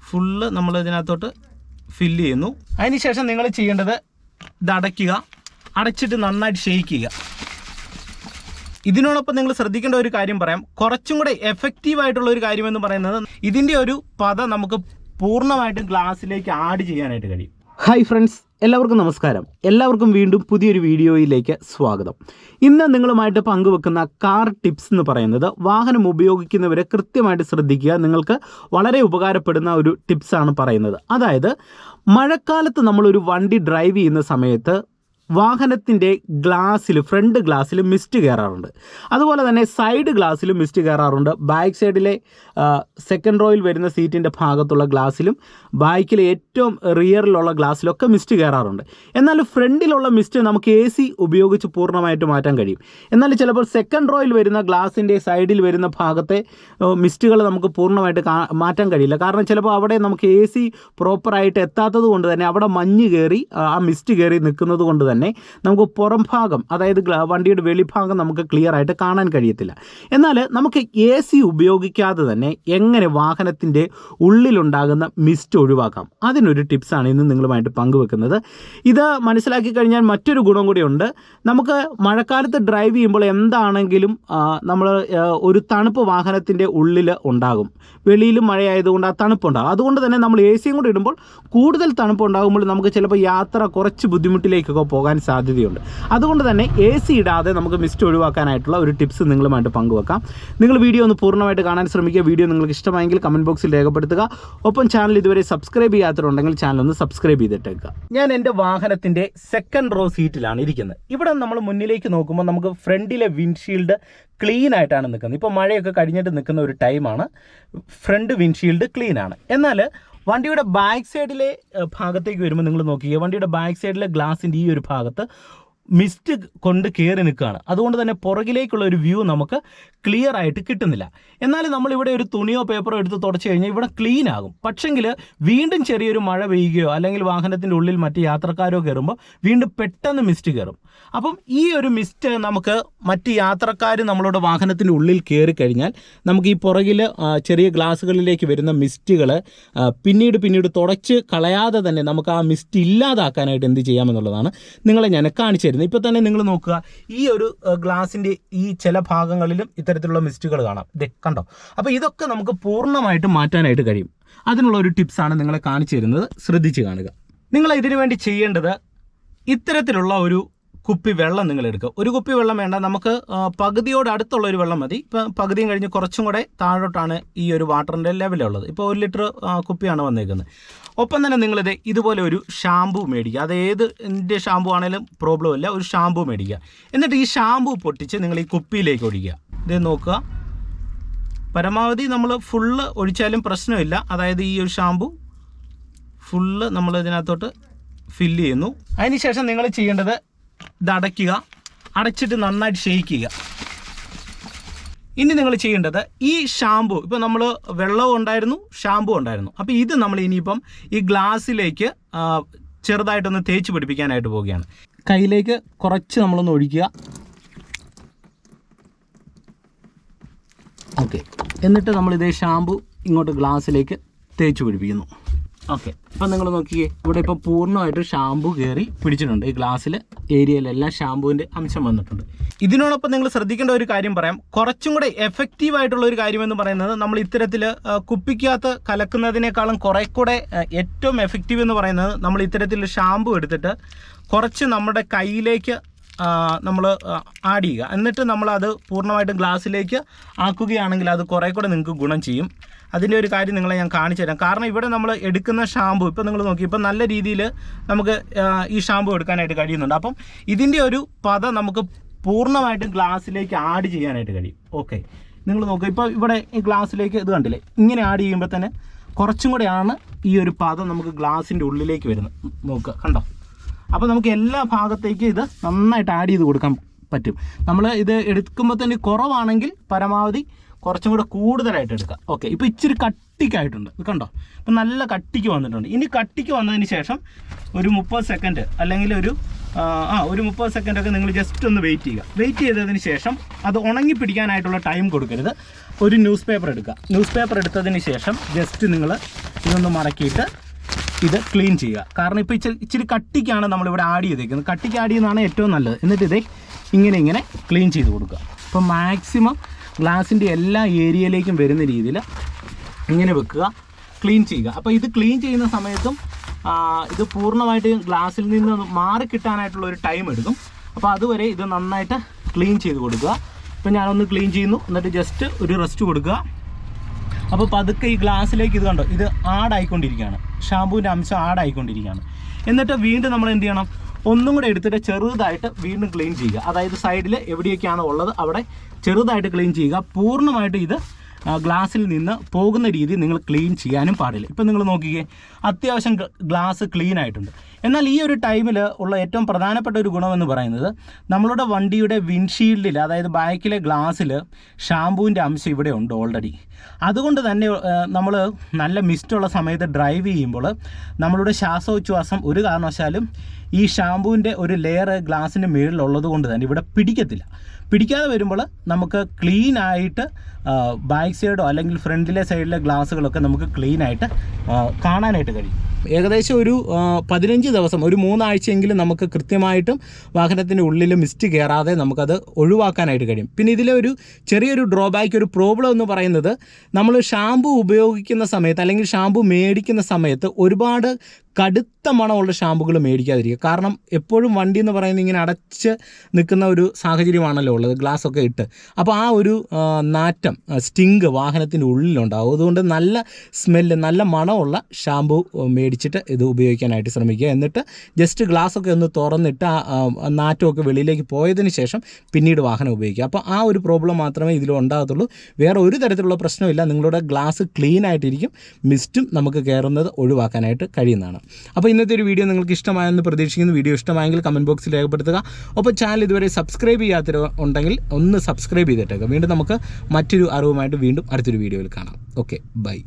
Full നമ്മൾ ഇതിനകത്തോട്ട് fill ചെയ്യുന്നു. അതിനുശേഷം നിങ്ങൾ ചെയ്യേണ്ടത് ഇത് അടയ്ക്കുക. അടച്ചിട്ട് നന്നായിട്ട് ഷെയ്ക്ക് ചെയ്യുക. ഇതിനോടൊപ്പം നിങ്ങൾ ശ്രദ്ധിക്കേണ്ട ഒരു കാര്യം പറയാം. കുറച്ചും കൂടെ എഫക്റ്റീവായിട്ടുള്ള ഒരു കാര്യമെന്ന് പറയുന്നത് ഇതിൻ്റെ ഒരു പത നമുക്ക് പൂർണ്ണമായിട്ടും ഗ്ലാസ്സിലേക്ക് ആഡ് ചെയ്യാനായിട്ട് കഴിയും. ഹായ് ഫ്രണ്ട്സ്, എല്ലാവർക്കും നമസ്കാരം. എല്ലാവർക്കും വീണ്ടും പുതിയൊരു വീഡിയോയിലേക്ക് സ്വാഗതം. ഇന്ന് നിങ്ങളുമായിട്ട് പങ്കുവെക്കുന്ന കാർ ടിപ്സ് എന്ന് പറയുന്നത് വാഹനം ഉപയോഗിക്കുന്നവരെ കൃത്യമായിട്ട് ശ്രദ്ധിക്കുക. നിങ്ങൾക്ക് വളരെ ഉപകാരപ്പെടുന്ന ഒരു ടിപ്സാണ് പറയുന്നത്. അതായത് മഴക്കാലത്ത് നമ്മളൊരു വണ്ടി ഡ്രൈവ് ചെയ്യുന്ന സമയത്ത് വാഹനത്തിൻ്റെ ഗ്ലാസ്സിൽ, ഫ്രണ്ട് ഗ്ലാസ്സിൽ മിസ്റ്റ് കയറാറുണ്ട്. അതുപോലെ തന്നെ സൈഡ് ഗ്ലാസ്സിലും മിസ്റ്റ് കയറാറുണ്ട്. ബാക്ക് സൈഡിലെ സെക്കൻഡ് റോയിൽ വരുന്ന സീറ്റിൻ്റെ ഭാഗത്തുള്ള ഗ്ലാസ്സിലും ബാക്കിലെ ഏറ്റവും റിയറിലുള്ള ഗ്ലാസ്സിലൊക്കെ മിസ്റ്റ് കയറാറുണ്ട്. എന്നാൽ ഫ്രണ്ടിലുള്ള മിസ്റ്റ് നമുക്ക് AC ഉപയോഗിച്ച് പൂർണ്ണമായിട്ട് മാറ്റാൻ കഴിയും. എന്നാൽ ചിലപ്പോൾ സെക്കൻഡ് റോയിൽ വരുന്ന ഗ്ലാസിൻ്റെ സൈഡിൽ വരുന്ന ഭാഗത്തെ മിസ്റ്റുകൾ നമുക്ക് പൂർണ്ണമായിട്ട് മാറ്റാൻ കഴിയില്ല. കാരണം ചിലപ്പോൾ അവിടെ നമുക്ക് AC പ്രോപ്പറായിട്ട് എത്താത്തത് കൊണ്ട് തന്നെ അവിടെ മഞ്ഞ് കയറി ആ മിസ്റ്റ് കയറി നിൽക്കുന്നത് കൊണ്ട് തന്നെ നമുക്ക് പുറം ഭാഗം, അതായത് വണ്ടിയുടെ വെളിഭാഗം നമുക്ക് ക്ലിയർ ആയിട്ട് കാണാൻ കഴിയത്തില്ല. എന്നാൽ നമുക്ക് AC ഉപയോഗിക്കാതെ തന്നെ എങ്ങനെ വാഹനത്തിൻ്റെ ഉള്ളിലുണ്ടാകുന്ന മിസ്റ്റ് ഒഴിവാക്കാം, അതിനൊരു ടിപ്സാണ് ഇന്ന് നിങ്ങളുമായിട്ട് പങ്കുവെക്കുന്നത്. ഇത് മനസ്സിലാക്കി കഴിഞ്ഞാൽ മറ്റൊരു ഗുണം കൂടിയുണ്ട്. നമുക്ക് മഴക്കാലത്ത് ഡ്രൈവ് ചെയ്യുമ്പോൾ എന്താണെങ്കിലും നമ്മൾ ഒരു തണുപ്പ് വാഹനത്തിൻ്റെ ഉള്ളിൽ ഉണ്ടാകും. വെളിയിലും മഴയായതുകൊണ്ട് ആ തണുപ്പുണ്ടാകും. അതുകൊണ്ട് തന്നെ നമ്മൾ AC കൂടെ ഇടുമ്പോൾ കൂടുതൽ തണുപ്പ് ഉണ്ടാകുമ്പോൾ നമുക്ക് ചിലപ്പോൾ യാത്ര കുറച്ച് ബുദ്ധിമുട്ടിലേക്കൊക്കെ പോകാൻ സാധ്യതയുണ്ട്. അതുകൊണ്ട് തന്നെ AC ഇടാതെ നമുക്ക് മിസ്റ്റ് ഒഴിവാക്കാനായിട്ടുള്ള ഒരു ടിപ്സ് നിങ്ങളുമായിട്ട് പങ്കുവെക്കാം. നിങ്ങൾ വീഡിയോ ഒന്ന് പൂർണ്ണമായിട്ട് കാണാൻ ശ്രമിക്കുക. വീഡിയോ നിങ്ങൾക്ക് ഇഷ്ടമായെങ്കിൽ കമൻറ്റ് ബോക്സിൽ രേഖപ്പെടുത്തുക. ഒപ്പം ചാനൽ ഇതുവരെ സബ്സ്ക്രൈബ് ചെയ്യാത്തവരുണ്ടെങ്കിൽ ചാനൽ ഒന്ന് സബ്സ്ക്രൈബ് ചെയ്തിട്ടേക്കുക. ഞാൻ എൻ്റെ വാഹനത്തിൻ്റെ സെക്കൻഡ് റോ സീറ്റിലാണ് ഇരിക്കുന്നത്. ഇവിടെ നമ്മൾ മുന്നിലേക്ക് നോക്കുമ്പോൾ നമുക്ക് ഫ്രണ്ടിലെ വിൻഡ്ഷീൽഡ് ക്ലീൻ ആയിട്ടാണ് നിൽക്കുന്നത്. ഇപ്പോൾ മഴയൊക്കെ കഴിഞ്ഞിട്ട് നിൽക്കുന്ന ഒരു ടൈമാണ്. ഫ്രണ്ട് വിൻഡ്ഷീൽഡ് ക്ലീൻ ആണ്. എന്നാൽ വണ്ടിയുടെ ബാക്ക് സൈഡിലെ ഭാഗത്തേക്ക് വരുമ്പോൾ നിങ്ങൾ നോക്കിക്കുക, വണ്ടിയുടെ ബാക്ക് സൈഡിലെ ഗ്ലാസിൻ്റെ ഈ ഒരു ഭാഗത്ത് മിസ്റ്റ് കൊണ്ട് കയറി നിൽക്കുകയാണ്. അതുകൊണ്ട് തന്നെ പുറകിലേക്കുള്ള ഒരു വ്യൂ നമുക്ക് ക്ലിയർ ആയിട്ട് കിട്ടുന്നില്ല. എന്നാൽ നമ്മളിവിടെ ഒരു തുണിയോ പേപ്പറോ എടുത്ത് തുടച്ച് കഴിഞ്ഞാൽ ഇവിടെ ക്ലീൻ ആകും. പക്ഷെങ്കിൽ വീണ്ടും ചെറിയൊരു മഴ പെയ്യുകയോ അല്ലെങ്കിൽ വാഹനത്തിൻ്റെ ഉള്ളിൽ മറ്റ് യാത്രക്കാരോ കയറുമ്പോൾ വീണ്ടും പെട്ടെന്ന് മിസ്റ്റ് കയറും. അപ്പം ഈ ഒരു മിസ്റ്റ് നമുക്ക് മറ്റ് യാത്രക്കാർ നമ്മളുടെ വാഹനത്തിൻ്റെ ഉള്ളിൽ കയറി കഴിഞ്ഞാൽ നമുക്ക് ഈ പുറകിൽ ചെറിയ ഗ്ലാസ്സുകളിലേക്ക് വരുന്ന മിസ്റ്റുകൾ പിന്നീട് തുടച്ച് കളയാതെ തന്നെ നമുക്ക് ആ മിസ്റ്റ് ഇല്ലാതാക്കാനായിട്ട് എന്ത് ചെയ്യാമെന്നുള്ളതാണ് നിങ്ങളെ ഞാൻ കാണിച്ചു തരുന്നത്. ഇപ്പോൾ തന്നെ നിങ്ങൾ നോക്കുക, ഈ ഒരു ഗ്ലാസിൻ്റെ ഈ ചില ഭാഗങ്ങളിലും ഇത്തരത്തിലുള്ള മിസ്റ്റുകൾ കാണാം. ഇതേ കണ്ടോ? അപ്പോൾ ഇതൊക്കെ നമുക്ക് പൂർണ്ണമായിട്ട് മാറ്റാനായിട്ട് കഴിയും. അതിനുള്ള ഒരു ടിപ്സാണ് നിങ്ങളെ കാണിച്ചു തരുന്നത്. ശ്രദ്ധിച്ച് കാണുക. നിങ്ങൾ ഇതിനു വേണ്ടി ചെയ്യേണ്ടത് ഇത്തരത്തിലുള്ള ഒരു കുപ്പി വെള്ളം നിങ്ങൾ എടുക്കുക. ഒരു കുപ്പി വെള്ളം വേണ്ട, നമുക്ക് പകുതിയോട് അടുത്തുള്ള ഒരു വെള്ളം മതി. ഇപ്പം പകുതിയും കഴിഞ്ഞ് കുറച്ചും കൂടെ താഴോട്ടാണ് ഈ ഒരു വാട്ടറിൻ്റെ ലെവലുള്ളത്. ഇപ്പോൾ 1 ലിറ്റർ കുപ്പിയാണ് വന്നേക്കുന്നത്. ഒപ്പം തന്നെ നിങ്ങളിത് ഇതുപോലെ ഒരു ഷാമ്പു മേടിക്കുക. അത് ഏതിൻ്റെ ഷാമ്പു ആണെങ്കിലും പ്രോബ്ലം ഇല്ല. ഒരു ഷാമ്പു മേടിക്കുക. എന്നിട്ട് ഈ ഷാമ്പു പൊട്ടിച്ച് നിങ്ങൾ ഈ കുപ്പിയിലേക്ക് ഒഴിക്കുക. ഇത് നോക്കുക, പരമാവധി നമ്മൾ ഫുള്ള് ഒഴിച്ചാലും പ്രശ്നമില്ല. അതായത് ഈ ഒരു ഷാമ്പു ഫുള്ള് നമ്മൾ ഇതിനകത്തോട്ട് ഫില്ല് ചെയ്യുന്നു. അതിനുശേഷം നിങ്ങൾ ചെയ്യേണ്ടത് ഇത് അടയ്ക്കുക. അടച്ചിട്ട് നന്നായിട്ട് ഷെയ്ക്ക് ചെയ്യുക. ഇനി നിങ്ങൾ ചെയ്യേണ്ടത് ഈ ഷാമ്പു, ഇപ്പോൾ നമ്മൾ വെള്ളവും ഉണ്ടായിരുന്നു, ഷാമ്പു ഉണ്ടായിരുന്നു. അപ്പോൾ ഇത് നമ്മൾ ഇനിയിപ്പം ഈ ഗ്ലാസ്സിലേക്ക് ചെറുതായിട്ടൊന്ന് തേച്ച് പിടിപ്പിക്കാനായിട്ട് പോവുകയാണ്. കയ്യിലേക്ക് കുറച്ച് നമ്മളൊന്ന് ഒഴിക്കുക. ഓക്കെ, എന്നിട്ട് നമ്മളിതേ ഷാമ്പു ഇങ്ങോട്ട് ഗ്ലാസ്സിലേക്ക് തേച്ച് പിടിപ്പിക്കുന്നു. ഓക്കെ, ഇപ്പം നിങ്ങൾ നോക്കിയേ, ഇവിടെ ഇപ്പോൾ പൂർണ്ണമായിട്ട് ഷാമ്പു കയറി പിടിച്ചിട്ടുണ്ട്. ഈ ഗ്ലാസ്സിൽ ഏരിയയിലെല്ലാം ഷാമ്പുവിൻ്റെ അംശം വന്നിട്ടുണ്ട്. ഇതിനോടൊപ്പം നിങ്ങൾ ശ്രദ്ധിക്കേണ്ട ഒരു കാര്യം പറയാം. കുറച്ചും കൂടെ എഫക്റ്റീവായിട്ടുള്ള ഒരു കാര്യമെന്ന് പറയുന്നത് നമ്മൾ ഇത്തരത്തിൽ കുപ്പിക്കകത്ത് കലക്കുന്നതിനേക്കാളും കുറേ കൂടെ ഏറ്റവും എഫക്റ്റീവ് എന്ന് പറയുന്നത് നമ്മൾ ഇത്തരത്തിൽ ഷാമ്പു എടുത്തിട്ട് കുറച്ച് നമ്മുടെ കയ്യിലേക്ക് നമ്മൾ ആഡ് ചെയ്യുക. എന്നിട്ട് നമ്മളത് പൂർണ്ണമായിട്ടും ഗ്ലാസ്സിലേക്ക് ആക്കുകയാണെങ്കിൽ അത് കുറേ കൂടെ നിങ്ങൾക്ക് ഗുണം ചെയ്യും. അതിൻ്റെ ഒരു കാര്യം നിങ്ങളെ ഞാൻ കാണിച്ചു തരാം. കാരണം ഇവിടെ നമ്മൾ എടുക്കുന്ന ഷാമ്പു ഇപ്പോൾ നിങ്ങൾ നോക്കി, ഇപ്പം നല്ല രീതിയിൽ നമുക്ക് ഈ ഷാമ്പു എടുക്കാനായിട്ട് കഴിയുന്നുണ്ട്. അപ്പം ഇതിൻ്റെ ഒരു പത നമുക്ക് പൂർണ്ണമായിട്ടും ഗ്ലാസ്സിലേക്ക് ആഡ് ചെയ്യാനായിട്ട് കഴിയും. ഓക്കെ, നിങ്ങൾ നോക്കുക, ഇപ്പോൾ ഇവിടെ ഈ ഗ്ലാസ്സിലേക്ക് ഇത് കണ്ടില്ലേ, ഇങ്ങനെ ആഡ് ചെയ്യുമ്പോൾ തന്നെ കുറച്ചും കൂടെയാണ് ഈ ഒരു പത നമുക്ക് ഗ്ലാസിൻ്റെ ഉള്ളിലേക്ക് വരുന്നത്. നോക്കുക, കണ്ടോ? അപ്പോൾ നമുക്ക് എല്ലാ ഭാഗത്തേക്കും ഇത് നന്നായിട്ട് ആഡ് ചെയ്ത് കൊടുക്കാൻ പറ്റും. നമ്മൾ ഇത് എടുക്കുമ്പോൾ തന്നെ കുറവാണെങ്കിൽ പരമാവധി കുറച്ചും കൂടെ കൂടുതലായിട്ട് എടുക്കുക. ഓക്കെ, ഇപ്പോൾ ഇച്ചിരി കട്ടിക്കായിട്ടുണ്ട്, ഇത് കണ്ടോ? ഇപ്പം നല്ല കട്ടിക്ക് വന്നിട്ടുണ്ട്. ഇനി കട്ടിക്ക് വന്നതിന് ശേഷം ഒരു 30 സെക്കൻഡ് അല്ലെങ്കിൽ ഒരു ഒരു 30 സെക്കൻഡൊക്കെ നിങ്ങൾ ജസ്റ്റ് ഒന്ന് വെയിറ്റ് ചെയ്യുക. വെയിറ്റ് ചെയ്തതിന് ശേഷം അത് ഉണങ്ങി പിടിക്കാനായിട്ടുള്ള ടൈം കൊടുക്കരുത്. ഒരു ന്യൂസ് പേപ്പർ എടുക്കുക. ന്യൂസ് പേപ്പർ എടുത്തതിന് ശേഷം ജസ്റ്റ് നിങ്ങൾ ഇതൊന്ന് മടക്കിയിട്ട് ഇത് ക്ലീൻ ചെയ്യുക. കാരണം ഇപ്പോൾ ഇച്ചിരി കട്ടിക്കാണ് നമ്മളിവിടെ ആഡ് ചെയ്തേക്കുന്നത്. കട്ടിക്ക് ആഡ് ചെയ്യുന്നതാണ് ഏറ്റവും നല്ലത്. എന്നിട്ട് ഇതേ ഇങ്ങനെ ക്ലീൻ ചെയ്ത് കൊടുക്കുക. അപ്പോൾ മാക്സിമം ഗ്ലാസിൻ്റെ എല്ലാ ഏരിയയിലേക്കും വരുന്ന രീതിയിൽ ഇങ്ങനെ വെക്കുക, ക്ലീൻ ചെയ്യുക. അപ്പോൾ ഇത് ക്ലീൻ ചെയ്യുന്ന സമയത്തും ഇത് പൂർണ്ണമായിട്ട് ഗ്ലാസ്സിൽ നിന്ന് മാറി കിട്ടാനായിട്ടുള്ള ഒരു ടൈം എടുക്കും. അപ്പോൾ അതുവരെ ഇത് നന്നായിട്ട് ക്ലീൻ ചെയ്ത് കൊടുക്കുക. ഇപ്പോൾ ഞാനൊന്ന് ക്ലീൻ ചെയ്യുന്നു, എന്നിട്ട് ജസ്റ്റ് ഒരു റെസ്റ്റ് കൊടുക്കുക. അപ്പോൾ പതുക്കെ ഈ ഗ്ലാസ്സിലേക്ക് ഇത് കണ്ടോ, ഇത് ആഡായിക്കൊണ്ടിരിക്കുകയാണ്, ഷാമ്പൂവിൻ്റെ അംശം ആഡായിക്കൊണ്ടിരിക്കുകയാണ്. എന്നിട്ട് വീണ്ടും നമ്മൾ എന്ത് ചെയ്യണം, ഒന്നും കൂടെ എടുത്തിട്ട് ചെറുതായിട്ട് വീണ്ടും ക്ലീൻ ചെയ്യുക. അതായത് സൈഡിൽ എവിടെയൊക്കെയാണോ ഉള്ളത് അവിടെ ചെറുതായിട്ട് ക്ലീൻ ചെയ്യുക. പൂർണ്ണമായിട്ട് ഇത് ഗ്ലാസ്സിൽ നിന്ന് പോകുന്ന രീതി നിങ്ങൾ ക്ലീൻ ചെയ്യാനും പാടില്ല. ഇപ്പം നിങ്ങൾ നോക്കിക്കേ, അത്യാവശ്യം ഗ്ലാസ് ക്ലീൻ ആയിട്ടുണ്ട്. എന്നാൽ ഈ ഒരു ടൈമിൽ ഉള്ള ഏറ്റവും പ്രധാനപ്പെട്ട ഒരു ഗുണമെന്ന് പറയുന്നത്, നമ്മളുടെ വണ്ടിയുടെ വിൻഷീൽഡിൽ, അതായത് ബാക്കിലെ ഗ്ലാസ്സിൽ ഷാമ്പൂവിൻ്റെ അംശം ഇവിടെ ഉണ്ട് ഓൾറെഡി. അതുകൊണ്ട് തന്നെ നമ്മൾ നല്ല മിസ്റ്റുള്ള സമയത്ത് ഡ്രൈവ് ചെയ്യുമ്പോൾ നമ്മളുടെ ശ്വാസോച്ഛ്വാസം ഒരു കാരണവശാലും ഈ ഷാമ്പൂവിൻ്റെ ഒരു ലെയർ ഗ്ലാസിൻ്റെ മുകളിലുള്ളത് കൊണ്ട് തന്നെ ഇവിടെ പിടിക്കത്തില്ല. പിടിക്കാതെ വരുമ്പോൾ നമുക്ക് ക്ലീനായിട്ട് ബാക്ക് സൈഡോ അല്ലെങ്കിൽ ഫ്രണ്ടിലെ സൈഡിലെ ഗ്ലാസ്സുകളൊക്കെ നമുക്ക് ക്ലീനായിട്ട് കാണാനായിട്ട് കഴിയും. ഏകദേശം ഒരു 15 ദിവസം, ഒരു 3 ആഴ്ചയെങ്കിലും നമുക്ക് കൃത്യമായിട്ടും വാഹനത്തിൻ്റെ ഉള്ളിൽ മിസ്റ്റ് കയറാതെ നമുക്കത് ഒഴിവാക്കാനായിട്ട് കഴിയും. പിന്നെ ഇതിലെ ഒരു ചെറിയൊരു ഡ്രോബാക്ക്, ഒരു പ്രോബ്ലം എന്ന് പറയുന്നത്, നമ്മൾ ഷാമ്പു ഉപയോഗിക്കുന്ന സമയത്ത് അല്ലെങ്കിൽ ഷാമ്പു മേടിക്കുന്ന സമയത്ത് ഒരുപാട് കടുത്ത മണമുള്ള ഷാമ്പുകൾ മേടിക്കാതിരിക്കുക. കാരണം എപ്പോഴും വണ്ടി എന്ന് പറയുന്നത് ഇങ്ങനെ അടച്ച് നിൽക്കുന്ന ഒരു സാഹചര്യമാണല്ലോ ഉള്ളത്, ഗ്ലാസ്സൊക്കെ ഇട്ട്. അപ്പോൾ ആ ഒരു നാറ്റം, സ്റ്റിങ്ക് വാഹനത്തിൻ്റെ ഉള്ളിലുണ്ടാവും. അതുകൊണ്ട് നല്ല സ്മെല്ല്, നല്ല മണമുള്ള ഷാമ്പു മേടിച്ചിട്ട് ഇത് ഉപയോഗിക്കാനായിട്ട് ശ്രമിക്കുക. എന്നിട്ട് ജസ്റ്റ് ഗ്ലാസ്സൊക്കെ ഒന്ന് തുറന്നിട്ട് ആ നാറ്റമൊക്കെ വെളിയിലേക്ക് പോയതിന് ശേഷം പിന്നീട് വാഹനം ഉപയോഗിക്കുക. അപ്പോൾ ആ ഒരു പ്രോബ്ലം മാത്രമേ ഇതിലുണ്ടാകത്തുള്ളൂ. വേറെ ഒരു തരത്തിലുള്ള പ്രശ്നമില്ല. നിങ്ങളുടെ ഗ്ലാസ് ക്ലീൻ ആയിട്ടിരിക്കും. മിസ്റ്റും നമുക്ക് കയറുന്നത് ഒഴിവാക്കാനായിട്ട് കഴിയുന്നതാണ്. അപ്പോൾ ഇന്നത്തെ ഒരു വീഡിയോ നിങ്ങൾക്ക് ഇഷ്ടമായെന്ന് പ്രതീക്ഷിക്കുന്നു. വീഡിയോ ഇഷ്ടമായെങ്കിൽ കമൻറ്റ് ബോക്സിൽ രേഖപ്പെടുത്തുക. അപ്പോൾ ചാനൽ ഇതുവരെ സബ്സ്ക്രൈബ് ചെയ്യാത്തവരുണ്ടെങ്കിൽ ഒന്ന് സബ്സ്ക്രൈബ് ചെയ്തിട്ടേക്കുക. വീണ്ടും നമുക്ക് മറ്റൊരു അറിവുമായിട്ട് വീണ്ടും അടുത്തൊരു വീഡിയോയിൽ കാണാം. Okay, by.